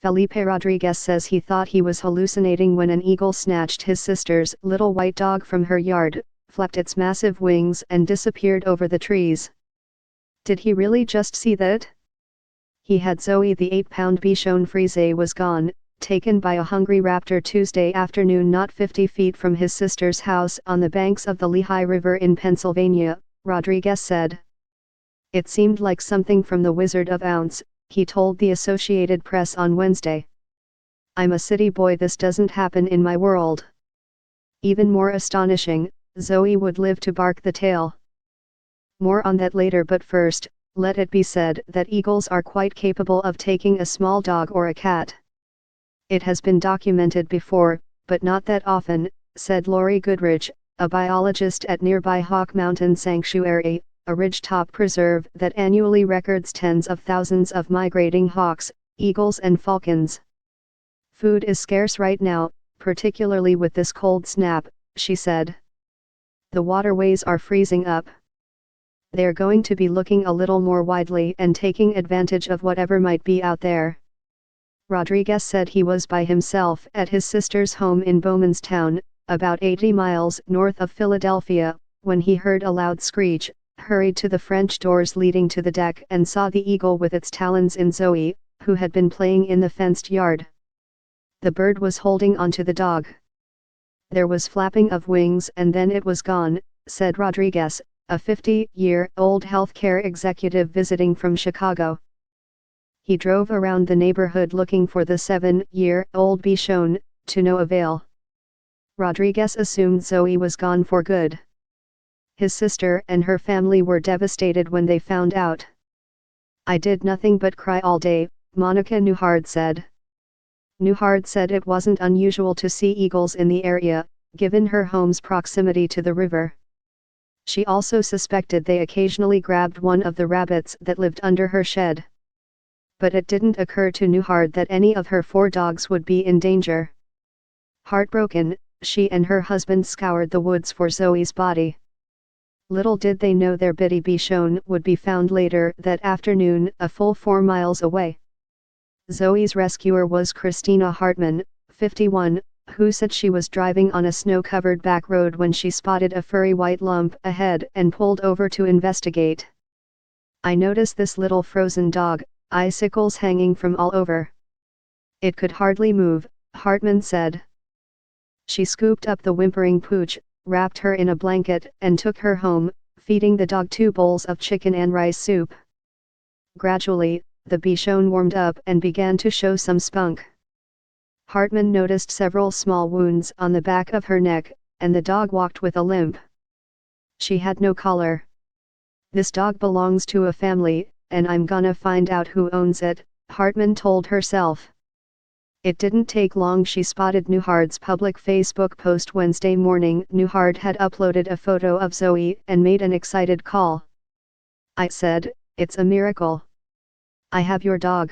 Felipe Rodriguez says he thought he was hallucinating when an eagle snatched his sister's little white dog from her yard, flapped its massive wings and disappeared over the trees. Did he really just see that? He had Zoe, the 8-pound Bichon Frise, was gone, taken by a hungry raptor Tuesday afternoon not 50 feet from his sister's house on the banks of the Lehigh River in Pennsylvania, Rodriguez said. It seemed like something from The Wizard of Oz, he told the Associated Press on Wednesday. I'm a city boy, this doesn't happen in my world. Even more astonishing, Zoe would live to bark the tale. More on that later, but first, let it be said that eagles are quite capable of taking a small dog or a cat. It has been documented before, but not that often, said Lori Goodrich, a biologist at nearby Hawk Mountain Sanctuary, a ridgetop preserve that annually records tens of thousands of migrating hawks, eagles and falcons. Food is scarce right now, particularly with this cold snap, she said. The waterways are freezing up. They're going to be looking a little more widely and taking advantage of whatever might be out there. Rodriguez said he was by himself at his sister's home in Bowmanstown, about 80 miles north of Philadelphia, when he heard a loud screech, hurried to the French doors leading to the deck and saw the eagle with its talons in Zoe, who had been playing in the fenced yard. The bird was holding onto the dog. There was flapping of wings and then it was gone, said Rodriguez, a 50-year-old healthcare executive visiting from Chicago. He drove around the neighborhood looking for the 7-year-old Bichon, to no avail. Rodriguez assumed Zoe was gone for good. His sister and her family were devastated when they found out. I did nothing but cry all day, Monica Newhard said. Newhard said it wasn't unusual to see eagles in the area, given her home's proximity to the river. She also suspected they occasionally grabbed one of the rabbits that lived under her shed. But it didn't occur to Newhard that any of her 4 dogs would be in danger. Heartbroken, she and her husband scoured the woods for Zoe's body. Little did they know their bitty Bichon would be found later that afternoon, a full 4 miles away. Zoe's rescuer was Christina Hartman, 51, who said she was driving on a snow-covered back road when she spotted a furry white lump ahead and pulled over to investigate. I noticed this little frozen dog, icicles hanging from all over. It could hardly move, Hartman said. She scooped up the whimpering pooch, wrapped her in a blanket and took her home, feeding the dog 2 bowls of chicken and rice soup. Gradually, the Bichon warmed up and began to show some spunk. Hartman noticed several small wounds on the back of her neck, and the dog walked with a limp. She had no collar. This dog belongs to a family, and I'm gonna find out who owns it, Hartman told herself. It didn't take long. She spotted Newhard's public Facebook post Wednesday morning. Newhard had uploaded a photo of Zoe and made an excited call. I said, "It's a miracle. I have your dog."